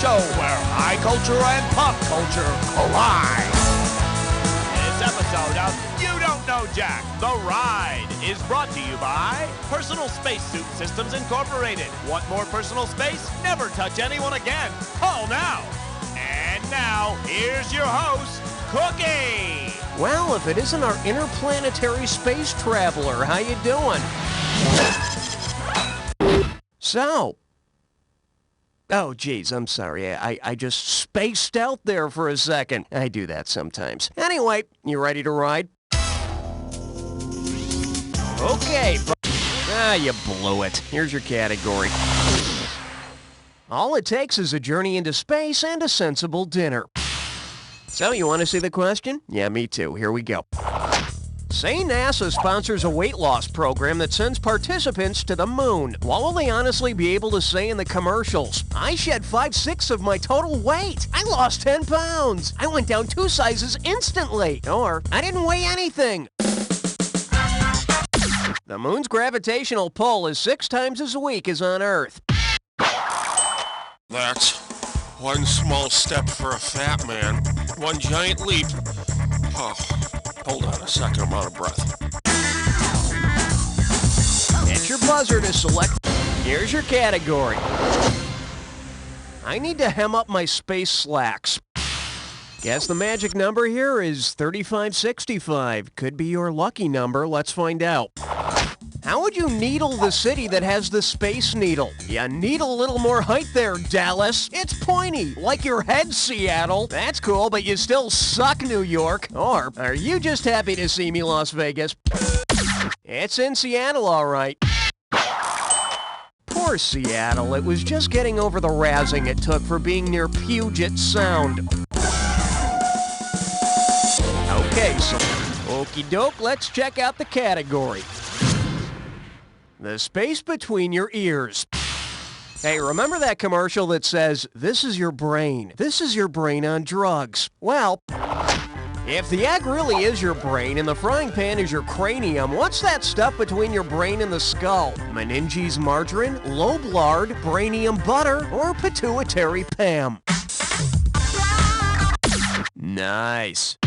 show where high culture and pop culture collide. This episode of You Don't Know Jack, The Ride, is brought to you by Personal Spacesuit Systems Incorporated. Want more personal space? Never touch anyone again. Call now. And now, here's your host, Cookie. Well, if it isn't our interplanetary space traveler, how you doing? So... Oh, geez, I'm sorry. I just spaced out there for a second. I do that sometimes. Anyway, you ready to ride? Okay. You blew it. Here's your category. All it takes is a journey into space and a sensible dinner. So, you want to see the question? Yeah, me too. Here we go. Say NASA sponsors a weight loss program that sends participants to the moon. What will they honestly be able to say in the commercials? I shed 5/6 of my total weight. I lost 10 pounds. I went down 2 sizes instantly. Or, I didn't weigh anything. The moon's gravitational pull is 6 times as weak as on Earth. That's one small step for a fat man, one giant leap. Oh, hold on a second, I'm out of breath. Hit your buzzer to select. Here's your category. I need to hem up my space slacks. Guess the magic number here is 3565. Could be your lucky number. Let's find out. How would you needle the city that has the Space Needle? Yeah, needle a little more height there, Dallas. It's pointy, like your head, Seattle. That's cool, but you still suck, New York. Or, are you just happy to see me, Las Vegas? It's in Seattle, all right. Poor Seattle. It was just getting over the razzing it took for being near Puget Sound. Okay, so, okie doke, let's check out the category. The space between your ears. Hey, remember that commercial that says, this is your brain. This is your brain on drugs. Well, if the egg really is your brain and the frying pan is your cranium, what's that stuff between your brain and the skull? Meninges margarine, lobe lard, brainium butter, or pituitary Pam? Nice.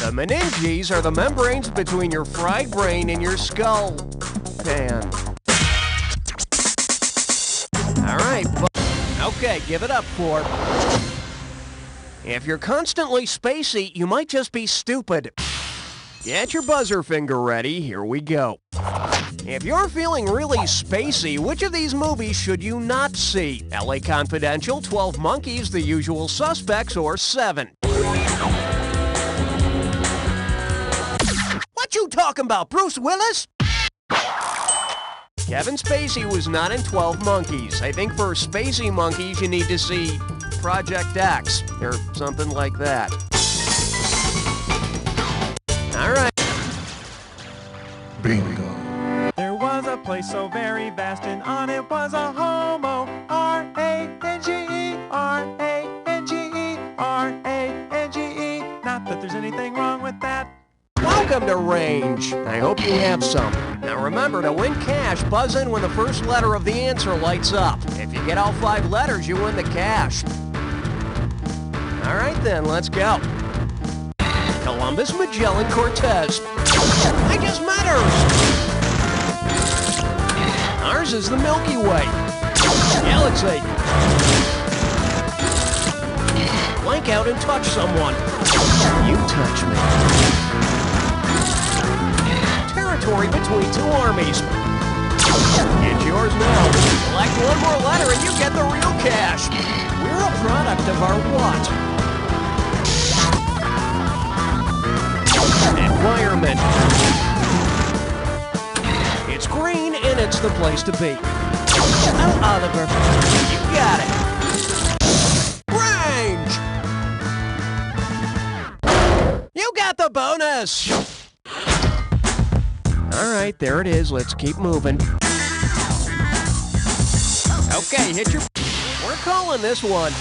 The meninges are the membranes between your fried brain and your skull pan. All right, okay, give it up, Ford. If you're constantly spacey, you might just be stupid. Get your buzzer finger ready, here we go. If you're feeling really spacey, which of these movies should you not see? LA Confidential, 12 Monkeys, The Usual Suspects, or Seven? What you talking about, Bruce Willis? Kevin Spacey was not in 12 Monkeys. I think for Spacey Monkeys, you need to see Project X, or something like that. All right. Bingo. There was a place so very vast, and on it was a homo. R-A-N-G-E, R-A-N-G-E, R-A-N-G-E. Not that there's anything wrong with that. Welcome to Range. I hope you have some. Now remember, to win cash, buzz in when the first letter of the answer lights up. If you get all 5 letters, you win the cash. All right then, let's go. Columbus, Magellan, Cortez. I just met her. Ours is the Milky Way. Galaxy. Blank out and touch someone. You touch me. Territory between 2 armies. It's yours now. Select one more letter and you get the real cash. We're a product of our what? Environment. It's green and it's the place to be. Oh, Oliver, you got it. Range! You got the bonus! All right, there it is. Let's keep moving. Okay, hit your... We're calling this one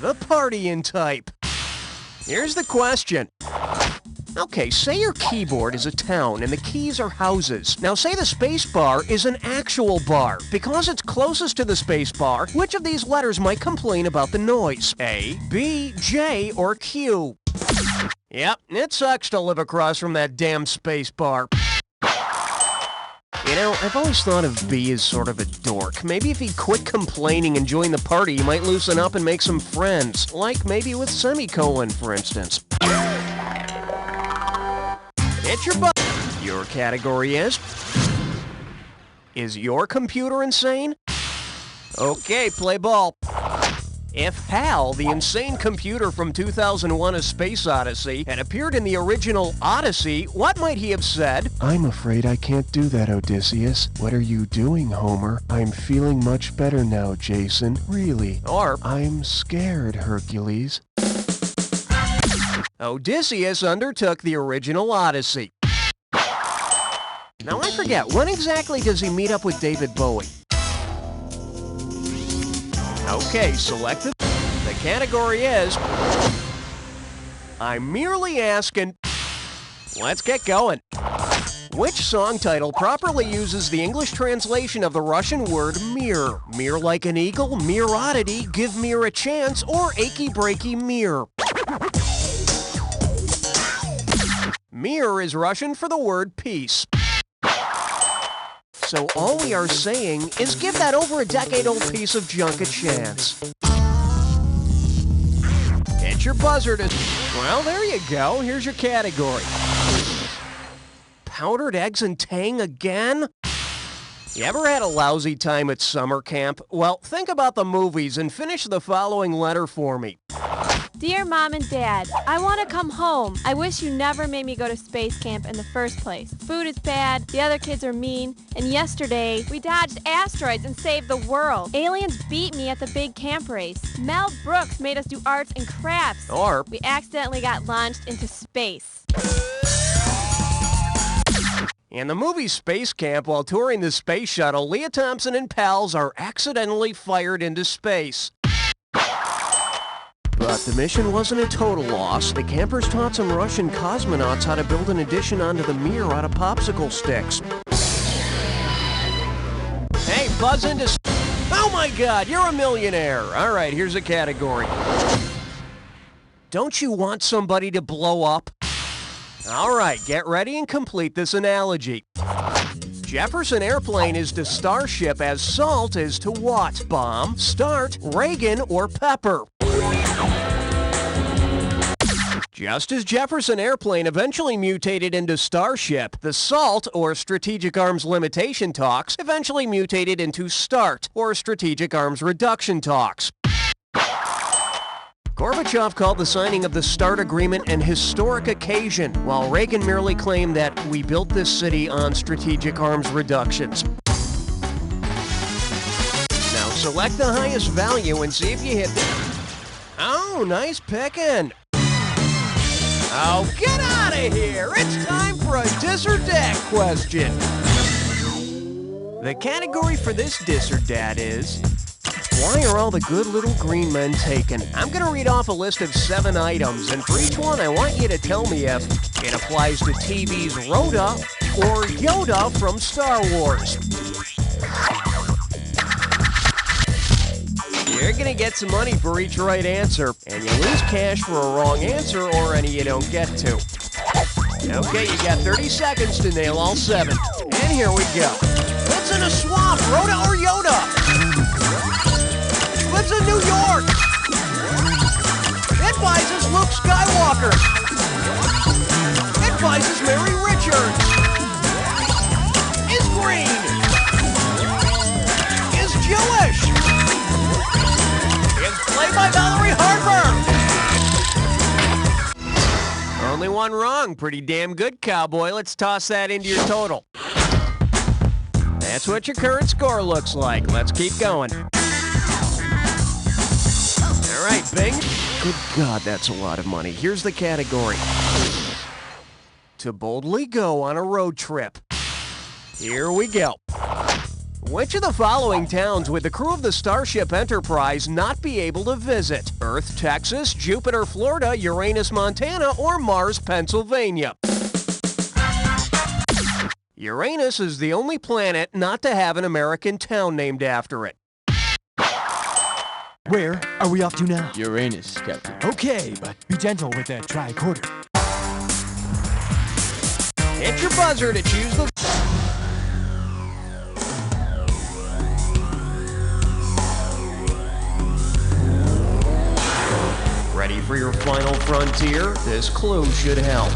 the partying type. Here's the question. Okay, say your keyboard is a town and the keys are houses. Now say the space bar is an actual bar. Because it's closest to the space bar, which of these letters might complain about the noise? A, B, J, or Q? Yep, it sucks to live across from that damn space bar. You know, I've always thought of B as sort of a dork. Maybe if he'd quit complaining and join the party, he might loosen up and make some friends. Like maybe with Semicolon, for instance. Hit your butt. Your category is your computer insane? Okay, play ball. If HAL, the insane computer from 2001: A Space Odyssey, had appeared in the original Odyssey, what might he have said? I'm afraid I can't do that, Odysseus. What are you doing, Homer? I'm feeling much better now, Jason. Really. Or, I'm scared, Hercules. Odysseus undertook the original Odyssey. Now I forget, when exactly does he meet up with David Bowie? Okay, selected. The category is I'm merely asking. Let's get going. Which song title properly uses the English translation of the Russian word mir? Mir like an eagle, mere oddity, give mir a chance, or achy breaky mir? Mir is Russian for the word peace. So all we are saying is give that over a decade-old piece of junk a chance. Hit your buzzer to... Well, there you go. Here's your category. Powdered eggs and tang again? You ever had a lousy time at summer camp? Well, think about the movies and finish the following letter for me. Dear Mom and Dad, I want to come home. I wish you never made me go to space camp in the first place. Food is bad, the other kids are mean, and yesterday we dodged asteroids and saved the world. Aliens beat me at the big camp race. Mel Brooks made us do arts and crafts. Or we accidentally got launched into space. In the movie Space Camp, while touring the space shuttle, Leah Thompson and pals are accidentally fired into space. But the mission wasn't a total loss. The campers taught some Russian cosmonauts how to build an addition onto the mirror out of popsicle sticks. Hey, buzz into... Oh my God, you're a millionaire. All right, here's a category. Don't you want somebody to blow up? All right, get ready and complete this analogy. Jefferson Airplane is to Starship as Salt is to what? Bomb, Start, Reagan, or Pepper? Just as Jefferson Airplane eventually mutated into Starship, the SALT, or Strategic Arms Limitation talks, eventually mutated into START, or Strategic Arms Reduction talks. Gorbachev called the signing of the START agreement an historic occasion, while Reagan merely claimed that we built this city on strategic arms reductions. Now select the highest value and see if you hit it. Oh, nice picking. Oh, get out of here! It's time for a Dis or Dat question. The category for this Dis or Dat is... Why are all the good little green men taken? I'm going to read off a list of 7 items, and for each one I want you to tell me if it applies to TV's Rhoda or Yoda from Star Wars. You're going to get some money for each right answer, and you lose cash for a wrong answer or any you don't get to. Okay, you got 30 seconds to nail all 7. And here we go. Lives in a swamp, Rhoda or Yoda? Lives in New York. Advises Luke Skywalker. Advises Mary Richards. Is green. Is Jewish. Is played by Valerie Harper. Only one wrong. Pretty damn good, cowboy. Let's toss that into your total. That's what your current score looks like. Let's keep going. All right, Bing. Good God, that's a lot of money. Here's the category. To boldly go on a road trip. Here we go. Which of the following towns would the crew of the Starship Enterprise not be able to visit? Earth, Texas, Jupiter, Florida, Uranus, Montana, or Mars, Pennsylvania? Uranus is the only planet not to have an American town named after it. Where are we off to now? Uranus, Captain. Okay, but be gentle with that tricorder. Hit your buzzer to choose the... Ready for your final frontier? This clue should help.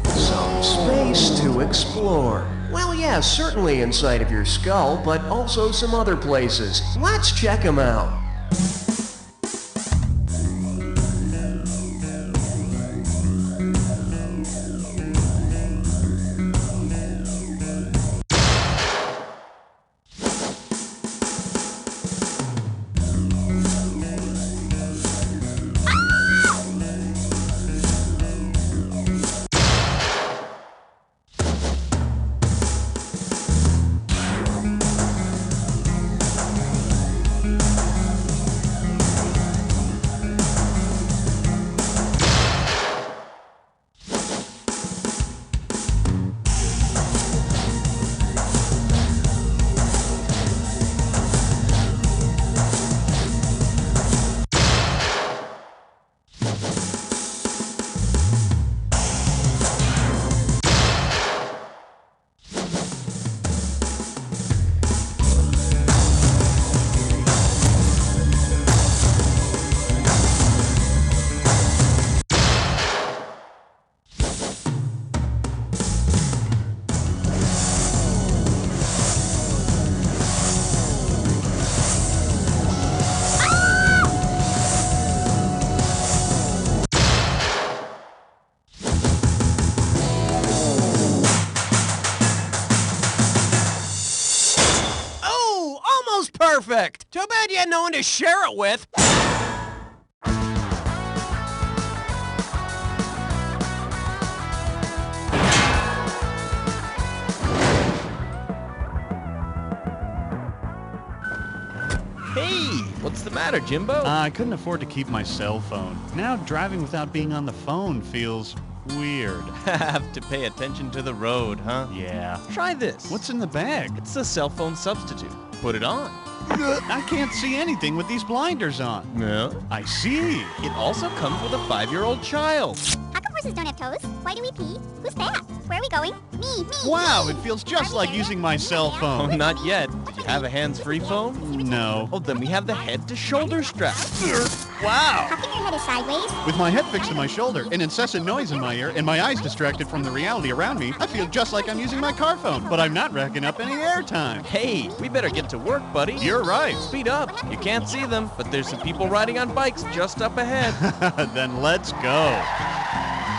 Some space to explore. Well, yeah, certainly inside of your skull, but also some other places. Let's check them out. Perfect. Too bad you had no one to share it with. Hey, what's the matter, Jimbo? I couldn't afford to keep my cell phone. Now driving without being on the phone feels weird. Have to pay attention to the road, huh? Yeah. Try this. What's in the bag? It's a cell phone substitute. Put it on. I can't see anything with these blinders on. Yeah. I see. It also comes with a 5-year-old child. How come horses don't have toes? Why do we pee? Who's that? Where are we going? Me. Wow, it feels just like using my cell Oh, phone. not yet. Did you have a hands-free phone? No. Oh, then we have the head-to-shoulder strap. Wow. How come your head is sideways? With my head fixed to my shoulder, an incessant noise in my ear, and my eyes distracted from the reality around me, I feel just like I'm using my car phone, but I'm not racking up any airtime. Hey, we better get to work, buddy. You're right. Speed up. You can't see them, but there's some people riding on bikes just up ahead. Then let's go.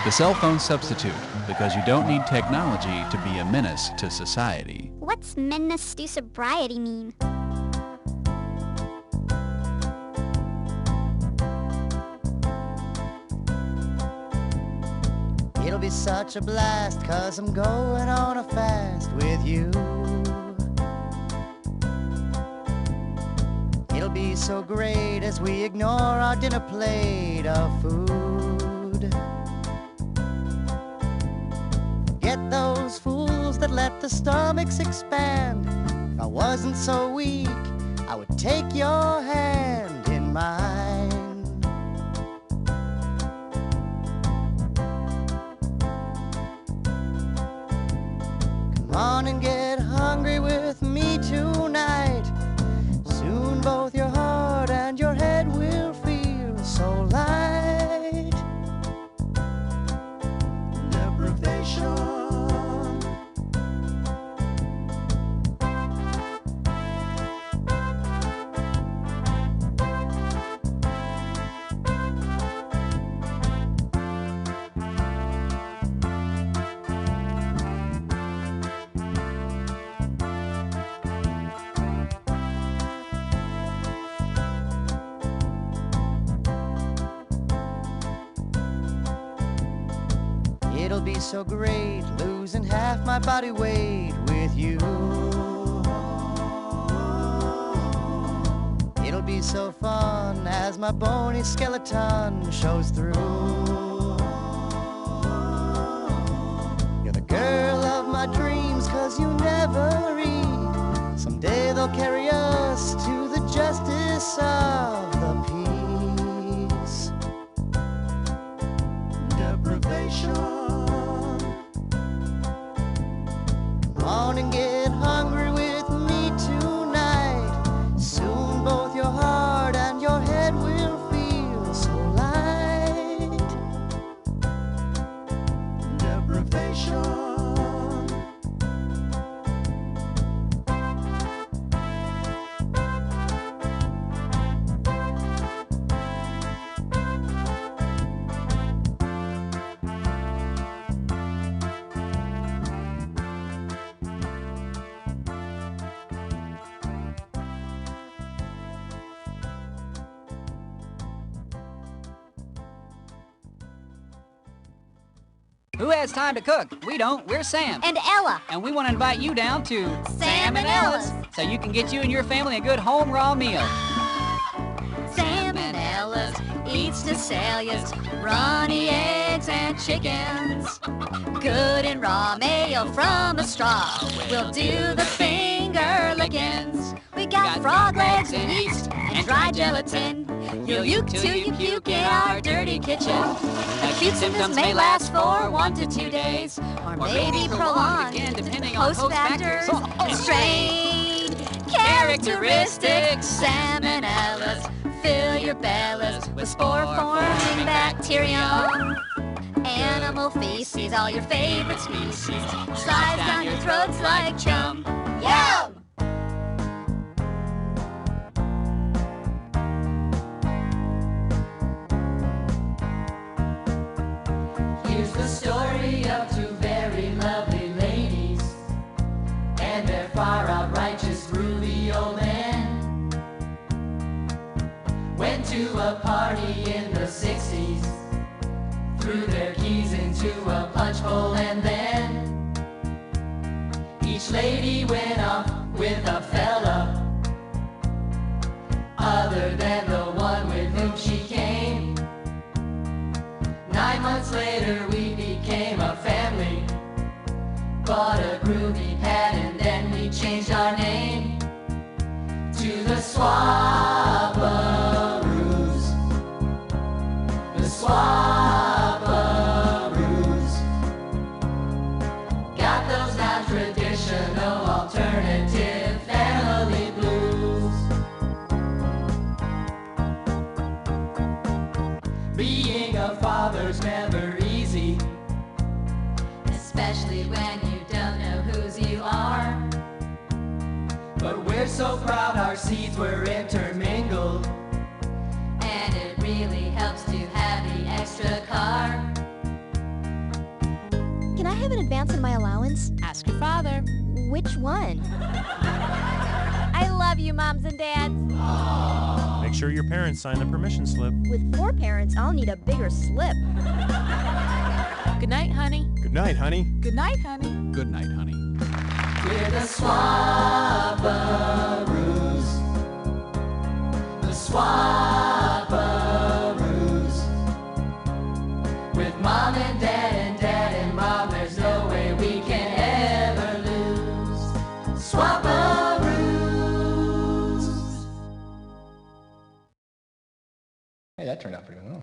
The cell phone substitute, because you don't need technology to be a menace to society. What's menace to sobriety mean? It'll be such a blast, 'cause I'm going on a fast with you. It'll be so great as we ignore our dinner plate of food. Forget those fools that let the stomachs expand. If I wasn't so weak, I would take your hand in mine. Come on and get hungry with me tonight. Soon both your heart and your head will feel so light. Deprivation. It'll be so great, losing half my body weight with you. be so fun as my bony skeleton shows through. You're the girl of my dreams, 'cause you never read. Someday they'll carry us to the justice of the peace. Deprivation. Come on and get hungry with me tonight. Soon both your heart and your head will feel so light. Deprivation. Who has time to cook? We don't. We're Sam. And Ella. And we want to invite you down to Sam and Ella's. so you can get you and your family a good home raw meal. Sam and Ella's eats to Celia's, runny eggs and chickens. Good and raw mayo from a straw. We'll do the finger lickings. We got frog legs and yeast and dry gelatin. You'll uke till you puke in our dirty kitchen. Acute symptoms may last for 1 to 2 days, or maybe prolonged again, depending on host factors and strain characteristics. Salmonellas fill your bellas with spore-forming bacterium. Animal feces, all your favorite species, slides down your throats like chum. Yum! Here's the story of 2 very lovely ladies and their far-out righteous groovy old man. Went to a party in the 60s, threw their keys into a punch bowl, and then each lady went off with a fella other than the one with whom she came. 9 months later we became a family, bought a groovy pad, and then we changed our name to the Swabbaroos. The Swabbaroos. Got those non-traditional alternative family blues. Being a father's never easy, Especially when you don't know whose you are. but we're so proud our seeds were intermingled. And it really helps to have the extra car. Can I have an advance in my allowance? Ask your father. Which one? I love you, moms and dads. Make sure your parents sign the permission slip. With 4 parents, I'll need a bigger slip. Good night, honey. Good night, honey. Good night, honey. Good night, honey. We're the Swabbaroos. The Swabbaroos. With mom and dad and mom, there's no way we can ever lose. Swabbaroos. Hey, that turned out pretty well.